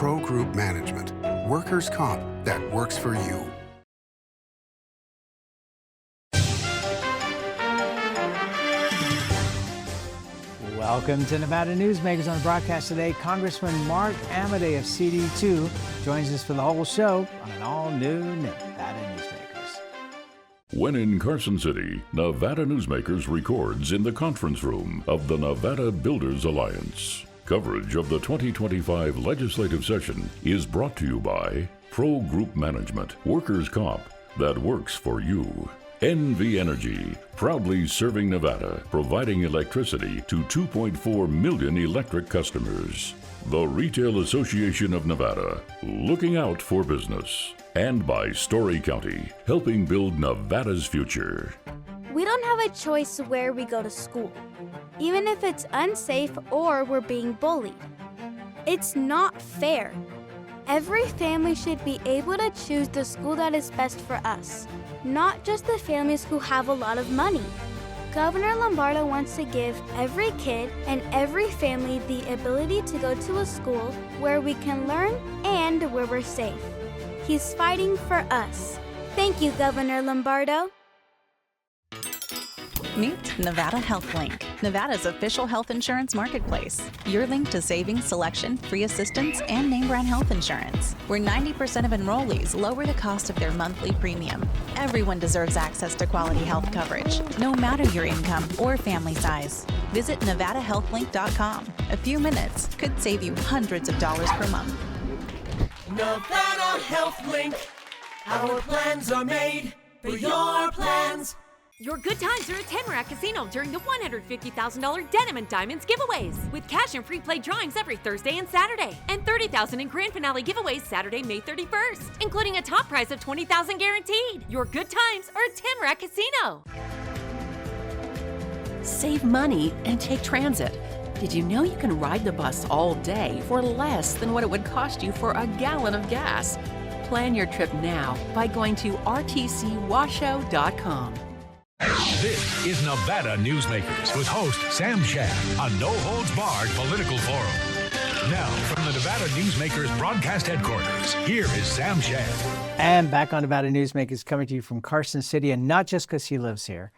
Pro Group Management. Workers' comp that works for you. Welcome to Nevada Newsmakers. On the broadcast today, Congressman Mark Amodei of CD2 joins us for the whole show on an all-new Nevada Newsmakers. When in Carson City, Nevada Newsmakers records in the conference room of the Nevada Builders Alliance. Coverage of the 2025 legislative session is brought to you by Pro Group Management, workers' comp that works for you. NV Energy, proudly serving Nevada, providing electricity to 2.4 million electric customers. The Retail Association of Nevada, looking out for business. And by Story County, helping build Nevada's future. We don't have a choice where we go to school, even if it's unsafe or we're being bullied. It's not fair. Every family should be able to choose the school that is best for us, not just the families who have a lot of money. Governor Lombardo wants to give every kid and every family the ability to go to a school where we can learn and where we're safe. He's fighting for us. Thank you, Governor Lombardo. Meet Nevada Health Link, Nevada's official health insurance marketplace. Your link to savings, selection, free assistance, and name brand health insurance, where 90% of enrollees lower the cost of their monthly premium. Everyone deserves access to quality health coverage, no matter your income or family size. Visit NevadaHealthLink.com. A few minutes could save you hundreds of dollars per month. Nevada Health Link. Our plans are made for your plans. Your good times are at Tamarack Casino during the $150,000 Denim and Diamonds giveaways, with cash and free play drawings every Thursday and Saturday, and $30,000 in grand finale giveaways Saturday, May 31st, including a top prize of $20,000 guaranteed. Your good times are at Tamarack Casino. Save money and take transit. Did you know you can ride the bus all day for less than what it would cost you for a gallon of gas? Plan your trip now by going to rtcwashoe.com. This is Nevada Newsmakers with host Sam Shad, a no-holds-barred political forum. Now, from the Nevada Newsmakers broadcast headquarters, here is Sam Shad. And back on Nevada Newsmakers, coming to you from Carson City, and not just because he lives here.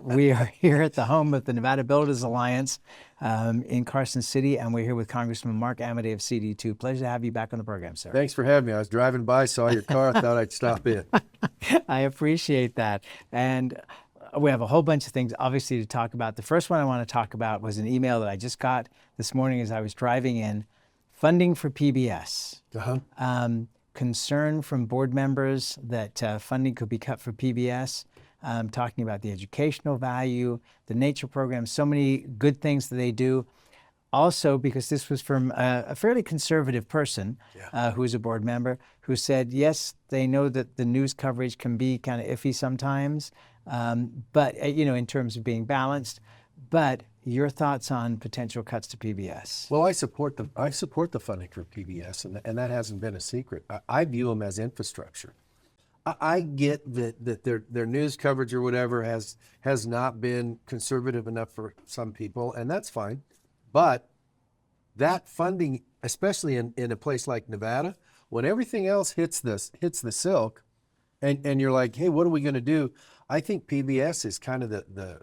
We are here at the home of the Nevada Builders Alliance in Carson City, and we're here with Congressman Mark Amodei of CD2. Pleasure to have you back on the program, sir. Thanks for having me. I was driving by, saw your car, I thought I'd stop in. I appreciate that. And we have a whole bunch of things, obviously, to talk about. The first one I want to talk about was an email that I just got this morning as I was driving in. Funding for PBS. Concern from board members that funding could be cut for PBS. Talking about the educational value, the nature program, so many good things that they do. Also, because this was from a fairly conservative person who is a board member, who said, yes, they know that the news coverage can be kind of iffy sometimes, but in terms of being balanced. But your thoughts on potential cuts to PBS? Well, I support the funding for PBS, and that hasn't been a secret. I view them as infrastructure. I get that their news coverage or whatever has not been conservative enough for some people, and that's fine. But that funding, especially in a place like Nevada, when everything else hits the silk, and you're like, hey, what are we going to do? I think PBS is kind of the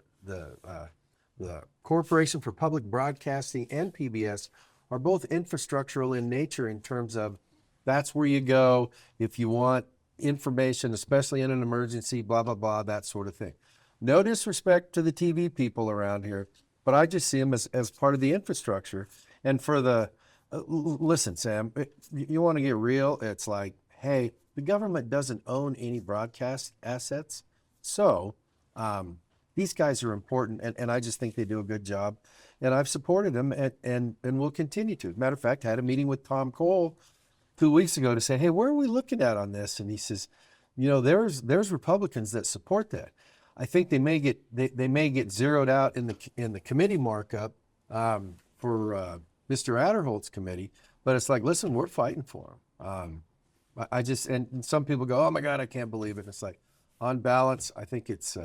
Corporation for Public Broadcasting and PBS are both infrastructural in nature in terms of that's where you go if you want information, especially in an emergency, blah, blah, blah, that sort of thing. No disrespect to the TV people around here, but I just see them as part of the infrastructure. And for the, listen, Sam, you want to get real, it's like, hey, the government doesn't own any broadcast assets. So these guys are important, and I just think they do a good job. And I've supported them and will continue to. Matter of fact, I had a meeting with Tom Cole 2 weeks ago to say, hey, where are we looking at on this? And he says, there's Republicans that support that. I think they may get zeroed out in the committee markup for Mr. Adderholt's committee, but it's like, listen, we're fighting for them. And some people go, oh my God, I can't believe it. And it's like, on balance, I think it's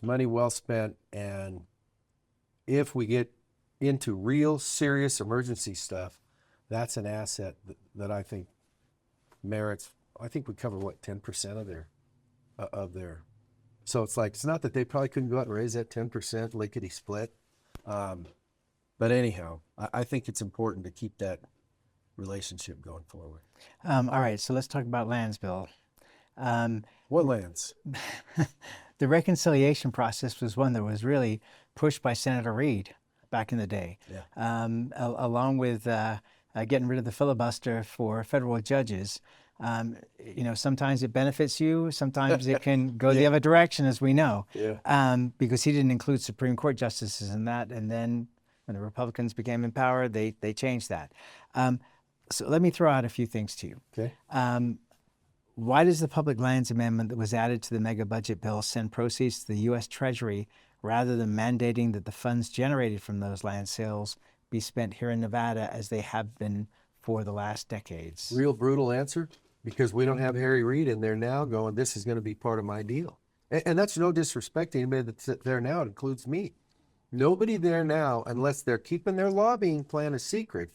money well spent, and if we get into real serious emergency stuff, that's an asset that I think merits. I think we cover what 10% of their. So it's like it's not that they probably couldn't go out and raise that 10% lickety split. But anyhow, I think it's important to keep that relationship going forward. All right, so let's talk about lands, Bill. What lands? The reconciliation process was one that was really pushed by Senator Reid back in the day, along with getting rid of the filibuster for federal judges. Sometimes it benefits you, sometimes it can go the other direction, as we know, because he didn't include Supreme Court justices in that. And then when the Republicans became in power, they changed that. So let me throw out a few things to you. Okay. Why does the Public Lands Amendment that was added to the mega budget bill send proceeds to the U.S. Treasury rather than mandating that the funds generated from those land sales be spent here in Nevada as they have been for the last decades? Real brutal answer, because we don't have Harry Reid in there now going, this is going to be part of my deal. And that's no disrespect to anybody that's there now. It includes me. Nobody there now, unless they're keeping their lobbying plan a secret,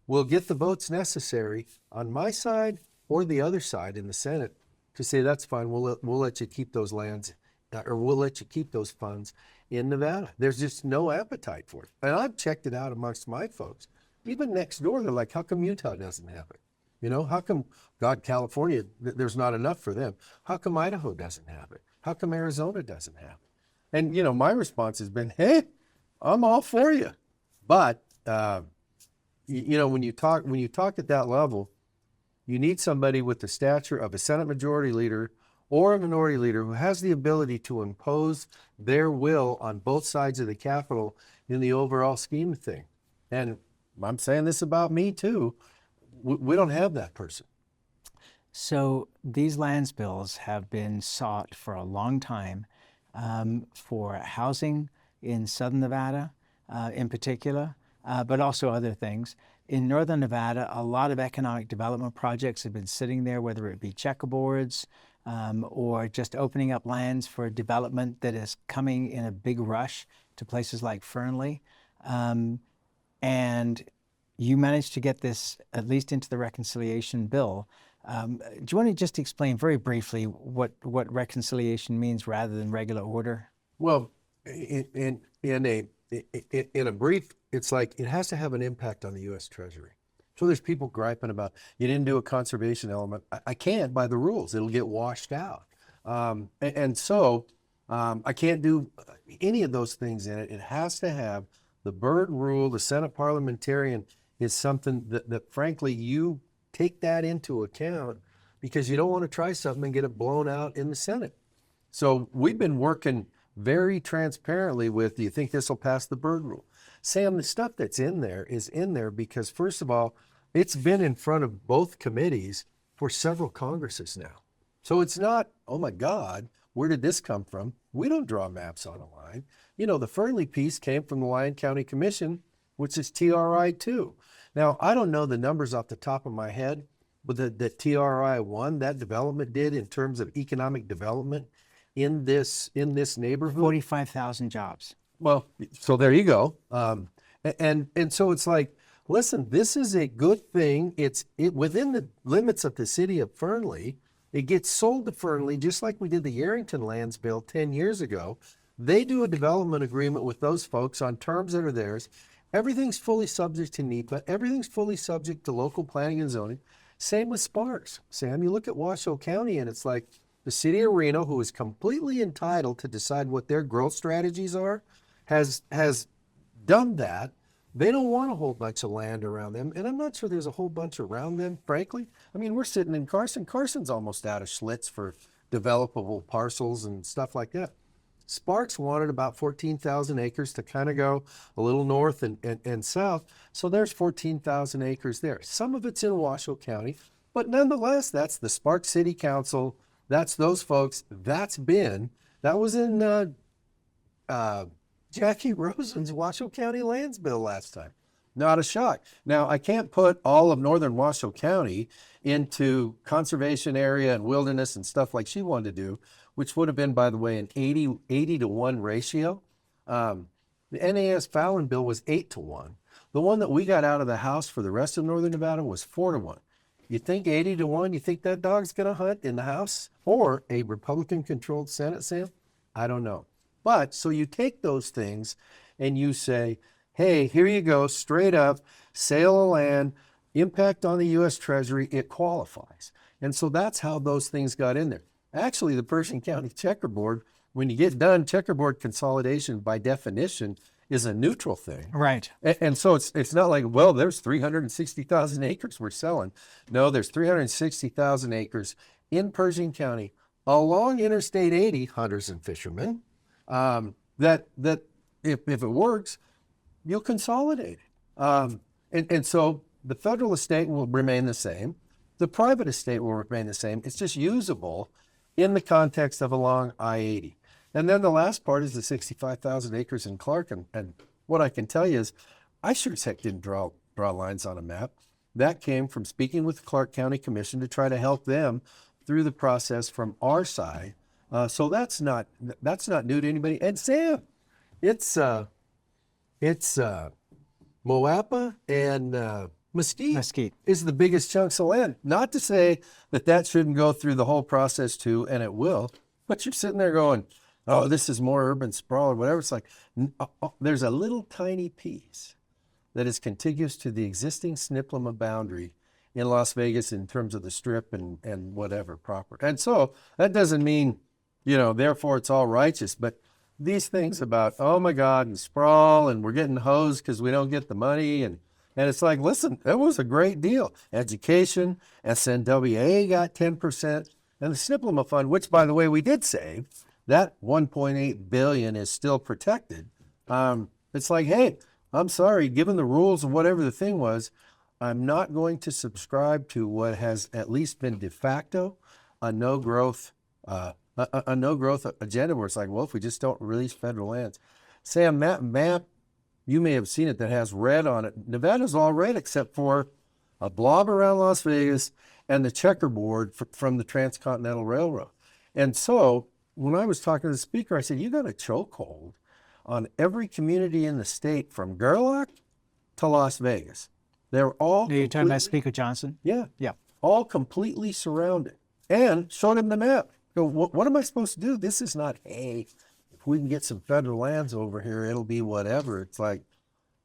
will get the votes necessary on my side or the other side in the Senate to say, that's fine, we'll let you keep those lands, or we'll let you keep those funds in Nevada. There's just no appetite for it. And I've checked it out amongst my folks. Even next door, they're like, how come Utah doesn't have it? How come, California, there's not enough for them? How come Idaho doesn't have it? How come Arizona doesn't have it? And, my response has been, hey, I'm all for you. But, when you talk at that level, you need somebody with the stature of a Senate Majority Leader or a Minority Leader who has the ability to impose their will on both sides of the Capitol in the overall scheme of things. And I'm saying this about me too. We don't have that person. So these lands bills have been sought for a long time for housing in Southern Nevada in particular, but also other things. In Northern Nevada, a lot of economic development projects have been sitting there, whether it be checkerboards or just opening up lands for development that is coming in a big rush to places like Fernley. And you managed to get this at least into the reconciliation bill. Do you want to just explain very briefly what reconciliation means rather than regular order? Well, in a brief, it's like it has to have an impact on the U.S. Treasury. So there's people griping about, you didn't do a conservation element. I can't by the rules. It'll get washed out. So I can't do any of those things in it. It has to have the Byrd rule. The Senate parliamentarian is something that frankly, you take that into account because you don't want to try something and get it blown out in the Senate. So we've been working very transparently with, do you think this will pass the Byrd rule? Sam, the stuff that's in there is in there because, first of all, it's been in front of both committees for several Congresses now. So it's not, oh my God, where did this come from? We don't draw maps on a line. The Fernley piece came from the Lyon County Commission, which is TRI 2. Now, I don't know the numbers off the top of my head, but the TRI 1, that development did in terms of economic development in this neighborhood. 45,000 jobs. Well, so there you go. And so it's like, listen, this is a good thing. It's within the limits of the city of Fernley. It gets sold to Fernley, just like we did the Yerington Lands Bill 10 years ago. They do a development agreement with those folks on terms that are theirs. Everything's fully subject to NEPA. Everything's fully subject to local planning and zoning. Same with Sparks. Sam, you look at Washoe County and it's like the city of Reno, who is completely entitled to decide what their growth strategies are, has done that. They don't want a whole bunch of land around them, and I'm not sure there's a whole bunch around them, frankly. I mean, we're sitting in Carson. Carson's almost out of Schlitz for developable parcels and stuff like that. Sparks wanted about 14,000 acres to kind of go a little north and south, so there's 14,000 acres there. Some of it's in Washoe County, but nonetheless, that's the Sparks City Council. That's those folks. That was in Jackie Rosen's Washoe County Lands Bill last time. Not a shock. Now, I can't put all of northern Washoe County into conservation area and wilderness and stuff like she wanted to do, which would have been, by the way, an 80 to 1 ratio. The NAS Fallon bill was 8 to 1. The one that we got out of the House for the rest of northern Nevada was 4 to 1. You think 80-1, you think that dog's going to hunt in the House or a Republican-controlled Senate, Sam? I don't know. But so you take those things and you say, hey, here you go, straight up, sale of land, impact on the U.S. Treasury, it qualifies. And so that's how those things got in there. Actually, the Pershing County Checkerboard, when you get done, checkerboard consolidation by definition is a neutral thing. Right. And so it's not like, well, there's 360,000 acres we're selling. No, there's 360,000 acres in Pershing County along Interstate 80, hunters and fishermen, that if it works, you'll consolidate it. And so the federal estate will remain the same. The private estate will remain the same. It's just usable in the context of along I-80. And then the last part is the 65,000 acres in Clark. And what I can tell you is I sure as heck didn't draw lines on a map. That came from speaking with the Clark County Commission to try to help them through the process from our side. So that's not new to anybody. And Sam, it's Moapa and Mesquite is the biggest chunks of land. Not to say that shouldn't go through the whole process too, and it will. But you're sitting there going, oh, this is more urban sprawl or whatever. It's like there's a little tiny piece that is contiguous to the existing SNPLMA boundary in Las Vegas in terms of the strip and whatever proper. And so that doesn't mean, therefore it's all righteous. But these things about, oh my God, and sprawl, and we're getting hosed because we don't get the money. And it's like, listen, that was a great deal. Education, SNWA got 10%, and the SNPLMA fund, which, by the way, we did save, that $1.8 billion is still protected. It's like, hey, I'm sorry, given the rules of whatever the thing was, I'm not going to subscribe to what has at least been de facto a no growth agenda where it's like, well, if we just don't release federal lands. Sam, map, you may have seen it, that has red on it. Nevada's all red except for a blob around Las Vegas and the checkerboard from the Transcontinental Railroad. And so when I was talking to the speaker, I said, you got a chokehold on every community in the state from Gerlach to Las Vegas. They're all. Are you talking about Speaker Johnson? Yeah. Yeah. All completely surrounded. And showed him the map. Go, what am I supposed to do? This is not, hey, if we can get some federal lands over here, it'll be whatever. It's like,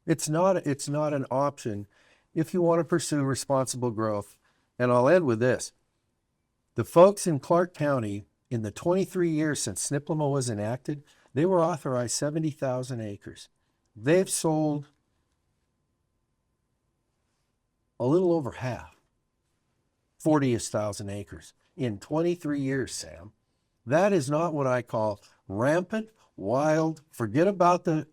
it's not an option if you want to pursue responsible growth. And I'll end with this. The folks in Clark County, in the 23 years since SNPLMA was enacted, they were authorized 70,000 acres. They've sold a little over half, 40,000 acres in 23 years, Sam. That is not what I call rampant, wild, forget about the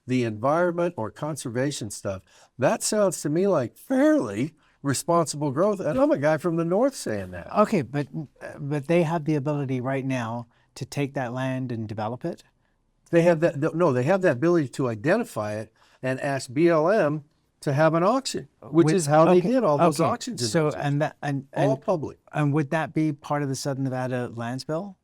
environment or conservation stuff. That sounds to me like fairly responsible growth. And I'm a guy from the north saying that. Okay, but they have the ability right now to take that land and develop it? They have that. No, they have that ability to identify it and ask BLM to have an auction, which is how they did all those auctions. So all public. And would that be part of the Southern Nevada Lands Bill?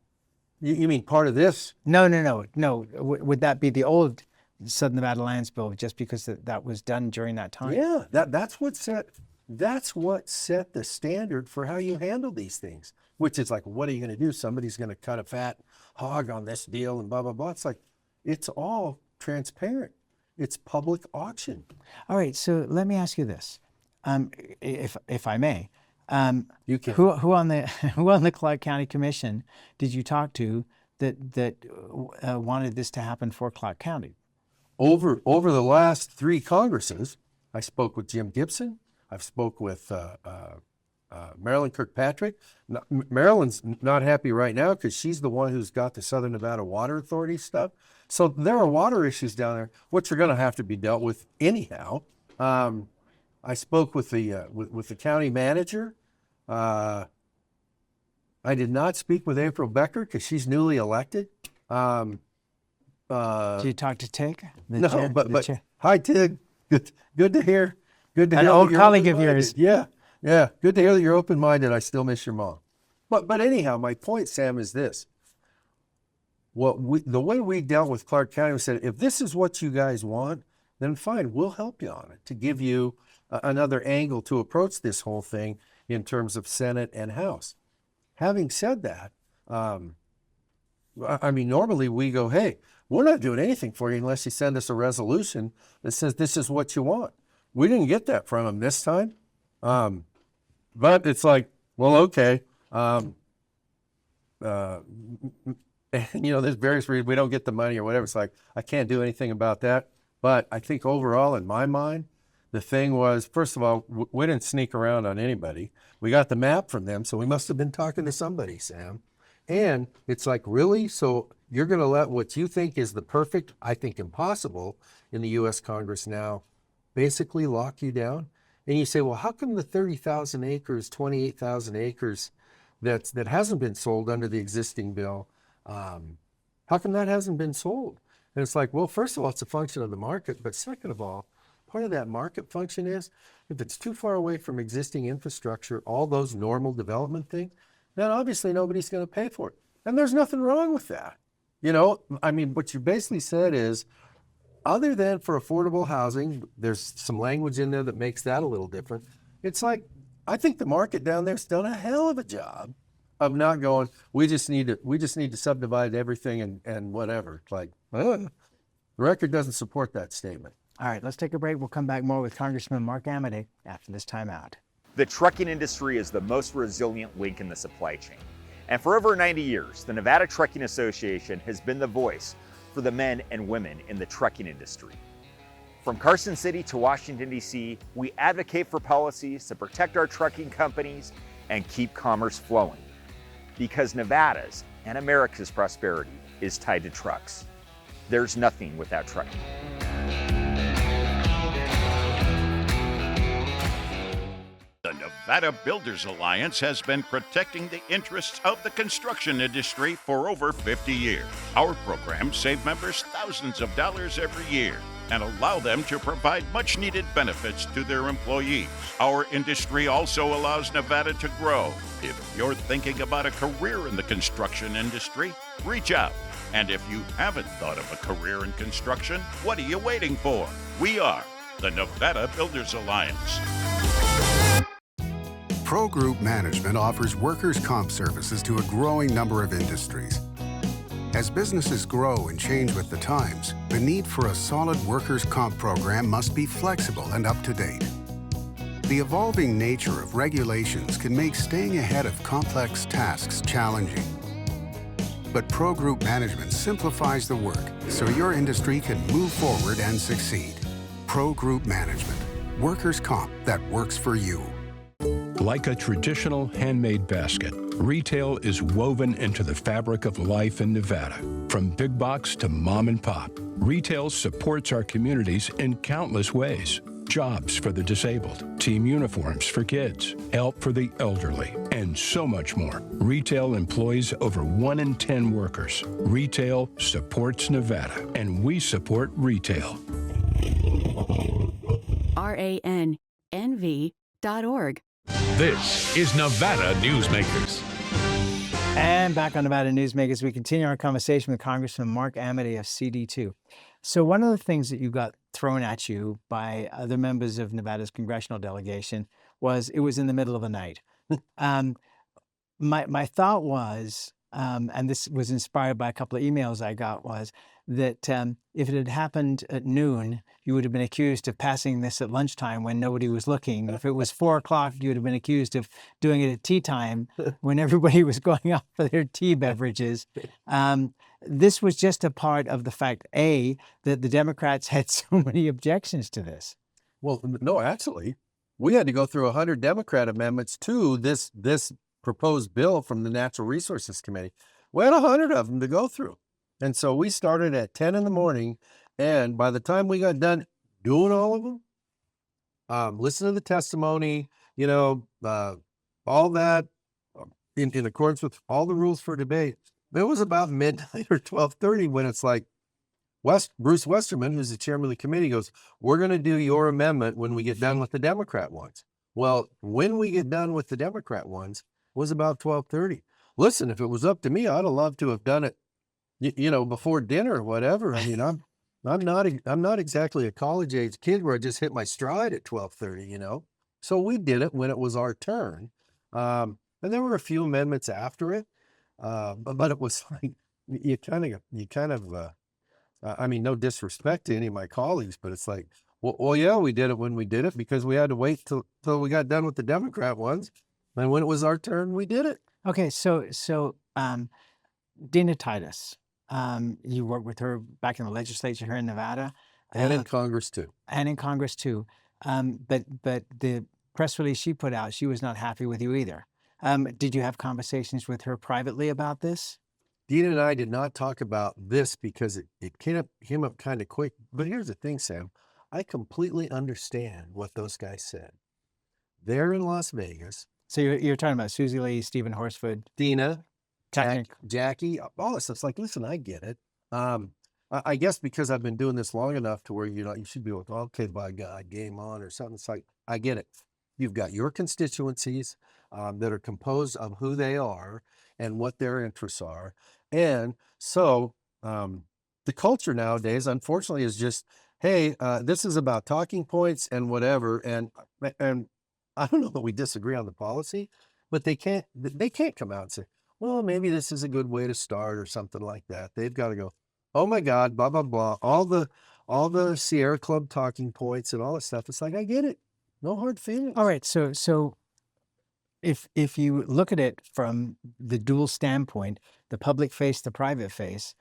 You mean part of this? No. Would that be the old Southern Nevada Lands Bill, just because that was done during that time? Yeah, that's what set the standard for how you handle these things. Which is like, what are you going to do? Somebody's going to cut a fat hog on this deal and blah blah blah. It's like, it's all transparent. It's public auction. All right, so let me ask you this, if I may. You can. Who on the Clark County Commission did you talk to that wanted this to happen for Clark County? Over the last 3 Congresses, I spoke with Jim Gibson. I've spoke with Marilyn Kirkpatrick. Marilyn's not happy right now because she's the one who's got the Southern Nevada Water Authority stuff. So there are water issues down there, which are going to have to be dealt with anyhow. I spoke with the county manager. I did not speak with April Becker because she's newly elected. Did you talk to Tig? No, but hi Tig. Good to hear. Good to hear. An old colleague of yours. Yeah. Good to hear that you're open-minded. I still miss your mom. But anyhow, my point, Sam, is this. The way we dealt with Clark County, we said, if this is what you guys want, then fine, we'll help you on it to give you another angle to approach this whole thing in terms of Senate and House. Having said that, I mean, normally we go, hey, we're not doing anything for you unless you send us a resolution that says this is what you want. We didn't get that from them this time. But it's like, well, okay. There's various reasons we don't get the money or whatever. It's like, I can't do anything about that. But I think overall, in my mind, the thing was, first of all, we didn't sneak around on anybody. We got the map from them, so we must have been talking to somebody, Sam. And it's like, really? So you're going to let what you think is the perfect, I think impossible, in the U.S. Congress now basically lock you down? And you say, well, how come the 30,000 acres, 28,000 acres that hasn't been sold under the existing bill, how come that hasn't been sold? And it's like, well, first of all, it's a function of the market. But second of all, part of that market function is if it's too far away from existing infrastructure, all those normal development things, then obviously nobody's going to pay for it. And there's nothing wrong with that. I mean, what you basically said is, other than for affordable housing, there's some language in there that makes that a little different. It's like, I think the market down there's done a hell of a job of not going, we just need to subdivide everything and whatever. It's like, the record doesn't support that statement. All right, let's take a break. We'll come back more with Congressman Mark Amodei after this timeout. The trucking industry is the most resilient link in the supply chain. And for over 90 years, the Nevada Trucking Association has been the voice for the men and women in the trucking industry. From Carson City to Washington, D.C., we advocate for policies to protect our trucking companies and keep commerce flowing. Because Nevada's and America's prosperity is tied to trucks. There's nothing without trucking. The Nevada Builders Alliance has been protecting the interests of the construction industry for over 50 years. Our programs save members thousands of dollars every year and allow them to provide much-needed benefits to their employees. Our industry also allows Nevada to grow. If you're thinking about a career in the construction industry, reach out. And if you haven't thought of a career in construction, what are you waiting for? We are the Nevada Builders Alliance. Pro Group Management offers workers' comp services to a growing number of industries. As businesses grow and change with the times, the need for a solid workers' comp program must be flexible and up to date. The evolving nature of regulations can make staying ahead of complex tasks challenging. But Pro Group Management simplifies the work so your industry can move forward and succeed. Pro Group Management, workers' comp that works for you. Like a traditional handmade basket, retail is woven into the fabric of life in Nevada. From big box to mom and pop, retail supports our communities in countless ways. Jobs for the disabled, team uniforms for kids, help for the elderly, and so much more. Retail employs over 1 in 10 workers. Retail supports Nevada, and we support retail. RANNV.org. This is Nevada Newsmakers. And back on Nevada Newsmakers, we continue our conversation with Congressman Mark Amodei of CD2. So one of the things that you got thrown at you by other members of Nevada's congressional delegation was it was in the middle of the night. My thought was, and this was inspired by a couple of emails I got, was that if it had happened at noon, you would have been accused of passing this at lunchtime when nobody was looking. If it was 4 o'clock, you would have been accused of doing it at tea time when everybody was going out for their tea beverages. This was just a part of the fact, A, that the Democrats had so many objections to this. Well, no, actually, we had to go through 100 Democrat amendments to this proposed bill from the Natural Resources Committee. We had 100 of them to go through. And so we started at 10 in the morning, and by the time we got done doing all of them, listen to the testimony, all that in accordance with all the rules for debate, it was about midnight or 12:30 when it's like, Bruce Westerman, who's the chairman of the committee, goes, we're going to do your amendment when we get done with the Democrat ones. Well, when we get done with the Democrat ones was about 12:30. Listen, if it was up to me, I'd have loved to have done it before dinner or whatever. I mean, I'm not exactly a college age kid where I just hit my stride at 12:30, you know. So we did it when it was our turn, and there were a few amendments after it, but it was like you kind of I mean, no disrespect to any of my colleagues, but it's like, well, yeah, we did it when we did it because we had to wait till we got done with the Democrat ones, and when it was our turn, we did it. Okay, so Dina Titus, you worked with her back in the legislature here in Nevada, And in Congress too. and in Congress too. But the press release she put out, she was not happy with you either. Did you have conversations with her privately about this? Dina and I did not talk about this because it came up kind of quick. But here's the thing, Sam. I completely understand what those guys said. They're in Las Vegas. So you're talking about Susie Lee, Stephen Horsford, Dina, Technic- Jackie, all this stuff's like, listen, I get it. I guess because I've been doing this long enough to where, you know, you should be like, okay, by God, game on or something. It's like, I get it. You've got your constituencies that are composed of who they are and what their interests are. And so the culture nowadays, unfortunately, is just, hey, this is about talking points and whatever. And I don't know that we disagree on the policy, but they can't come out and say, well, maybe this is a good way to start or something like that. They've got to go, oh my God, blah, blah, blah. All the Sierra Club talking points and all this stuff. It's like, I get it. No hard feelings. All right, so if you look at it from the dual standpoint, the public face, the private face,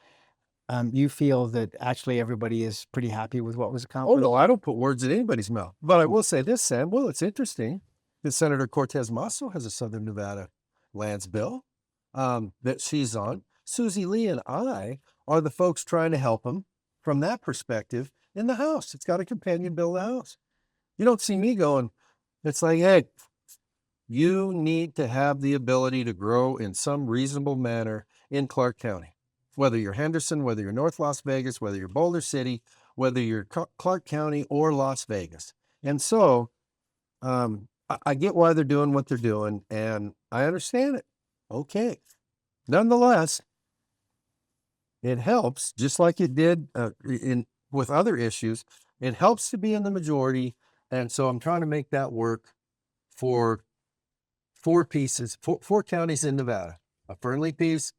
you feel that actually everybody is pretty happy with what was Oh, accomplished? no, I don't put words in anybody's mouth. But I will say this, Sam. Well, it's interesting that Senator Cortez Masto has a Southern Nevada lands bill that she's on. Susie Lee and I are the folks trying to help him from that perspective in the House. It's got a companion bill in the House. You don't see me going, it's like, hey, you need to have the ability to grow in some reasonable manner in Clark County. Whether you're Henderson, whether you're North Las Vegas, whether you're Boulder City, whether you're Clark County or Las Vegas. And so I get why they're doing what they're doing, and I understand it. Okay. Nonetheless, it helps, just like it did with other issues, it helps to be in the majority. And so I'm trying to make that work for four counties in Nevada, a Fernley piece,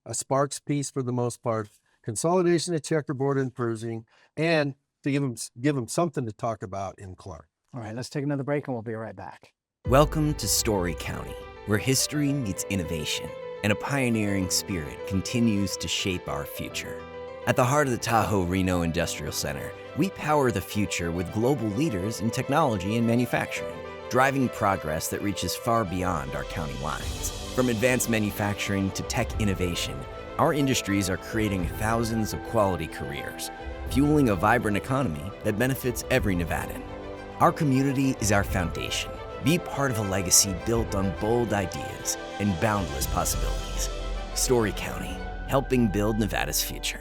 a Sparks piece for the most part, consolidation of checkerboard and cruising, and to give them something to talk about in Clark. All right, let's take another break and we'll be right back. Welcome to Story County, where history meets innovation and a pioneering spirit continues to shape our future. At the heart of the Tahoe Reno Industrial Center, we power the future with global leaders in technology and manufacturing, driving progress that reaches far beyond our county lines. From advanced manufacturing to tech innovation, our industries are creating thousands of quality careers, fueling a vibrant economy that benefits every Nevadan. Our community is our foundation. Be part of a legacy built on bold ideas and boundless possibilities. Story County, helping build Nevada's future.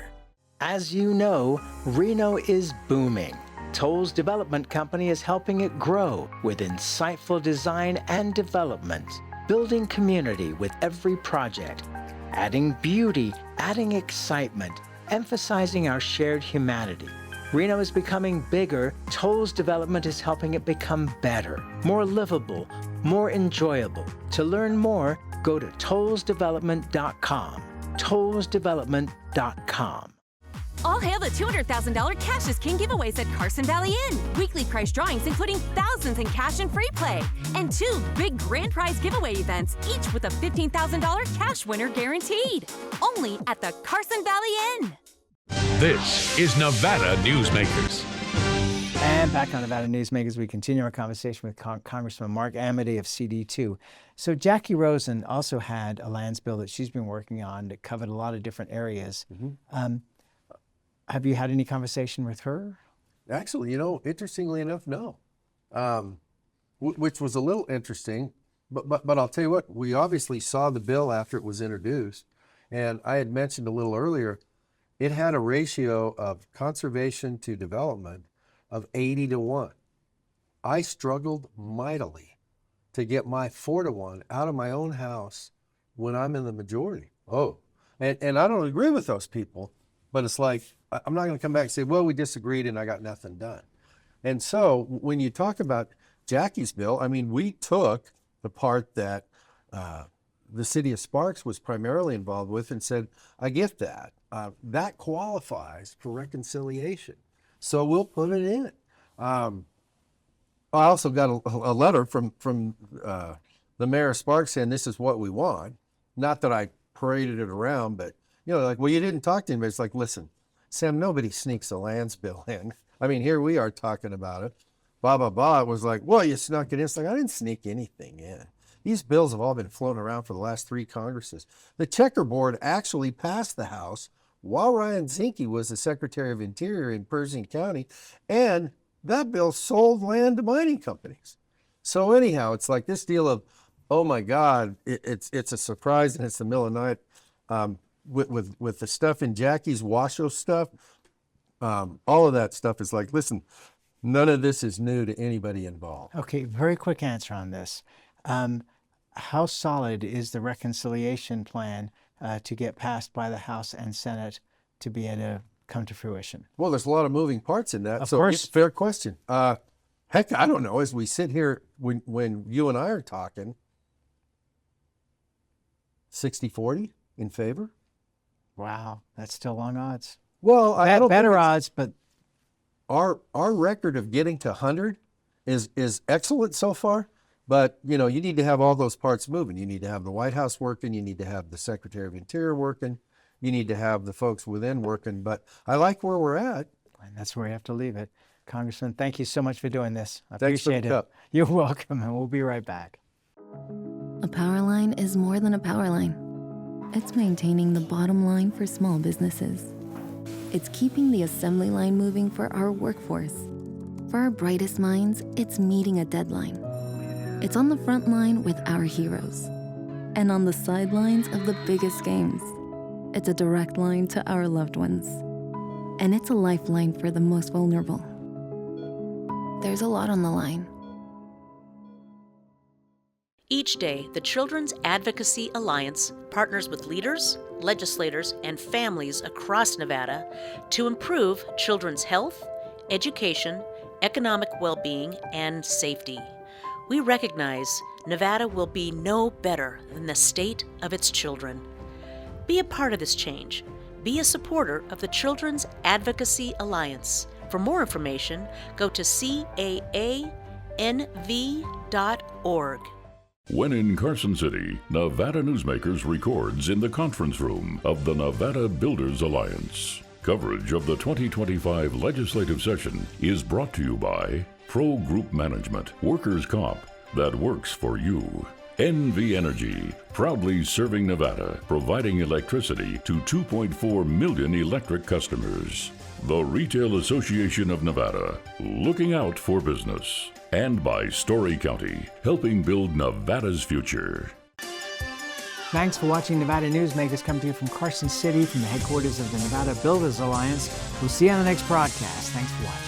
As you know, Reno is booming. Toll's development company is helping it grow with insightful design and development, building community with every project, adding beauty, adding excitement, emphasizing our shared humanity. Reno is becoming bigger. Toll's development is helping it become better, more livable, more enjoyable. To learn more, go to tollsdevelopment.com. tollsdevelopment.com. All hail the $200,000 Cash is King giveaways at Carson Valley Inn. Weekly prize drawings including thousands in cash and free play. And 2 big grand prize giveaway events, each with a $15,000 cash winner guaranteed. Only at the Carson Valley Inn. This is Nevada Newsmakers. And back on Nevada Newsmakers, we continue our conversation with Congressman Mark Amodei of CD2. So Jackie Rosen also had a lands bill that she's been working on that covered a lot of different areas. Mm-hmm. Have you had any conversation with her? Actually, you know, interestingly enough, no. Which was a little interesting, but I'll tell you what, we obviously saw the bill after it was introduced, and I had mentioned a little earlier, it had a ratio of conservation to development of 80-1. I struggled mightily to get my 4-1 out of my own house when I'm in the majority. And I don't agree with those people, but it's like, I'm not going to come back and say, well, we disagreed and I got nothing done. And so when you talk about Jackie's bill, I mean, we took the part that the city of Sparks was primarily involved with and said, I get that. That qualifies for reconciliation. So we'll put it in. I also got a letter from the mayor of Sparks saying this is what we want. Not that I paraded it around, but, you know, like, well, you didn't talk to him. But it's like, listen, Sam, nobody sneaks a lands bill in. I mean, here we are talking about it. Blah, blah, blah. It was like, well, you snuck it in. It's like, I didn't sneak anything in. These bills have all been floating around for the last 3 Congresses. The checkerboard actually passed the House while Ryan Zinke was the Secretary of Interior in Pershing County, and that bill sold land to mining companies. So anyhow, it's like this deal of, oh my God, it's a surprise and it's the middle of the night. With the stuff in Jackie's Washoe stuff, all of that stuff is like, listen, none of this is new to anybody involved. Okay, very quick answer on this. How solid is the reconciliation plan to get passed by the House and Senate to be able to come to fruition? Well, there's a lot of moving parts in that. Of so course. It's a fair question. Heck, I don't know. As we sit here, when you and I are talking, 60-40 in favor? Wow, that's still long odds. Well, I don't better odds, but our record of getting to 100 is excellent so far. But, you know, you need to have all those parts moving. You need to have the White House working. You need to have the Secretary of Interior working. You need to have the folks within working. But I like where we're at. And that's where we have to leave it. Congressman, thank you so much for doing this. I Thanks for the appreciate it. cup. You're welcome, and we'll be right back. A power line is more than a power line. It's maintaining the bottom line for small businesses. It's keeping the assembly line moving for our workforce. For our brightest minds, it's meeting a deadline. It's on the front line with our heroes. And on the sidelines of the biggest games. It's a direct line to our loved ones. And it's a lifeline for the most vulnerable. There's a lot on the line. Each day, the Children's Advocacy Alliance partners with leaders, legislators, and families across Nevada to improve children's health, education, economic well-being, and safety. We recognize Nevada will be no better than the state of its children. Be a part of this change. Be a supporter of the Children's Advocacy Alliance. For more information, go to caanv.org. When in Carson City, Nevada Newsmakers records in the conference room of the Nevada Builders Alliance. Coverage of the 2025 legislative session is brought to you by Pro Group Management, Workers' Comp that works for you. NV Energy, proudly serving Nevada, providing electricity to 2.4 million electric customers. The Retail Association of Nevada, looking out for business. And by Story County, helping build Nevada's future. Thanks for watching Nevada Newsmakers, come to you from Carson City, from the headquarters of the Nevada Builders Alliance. We'll see you on the next broadcast. Thanks for watching.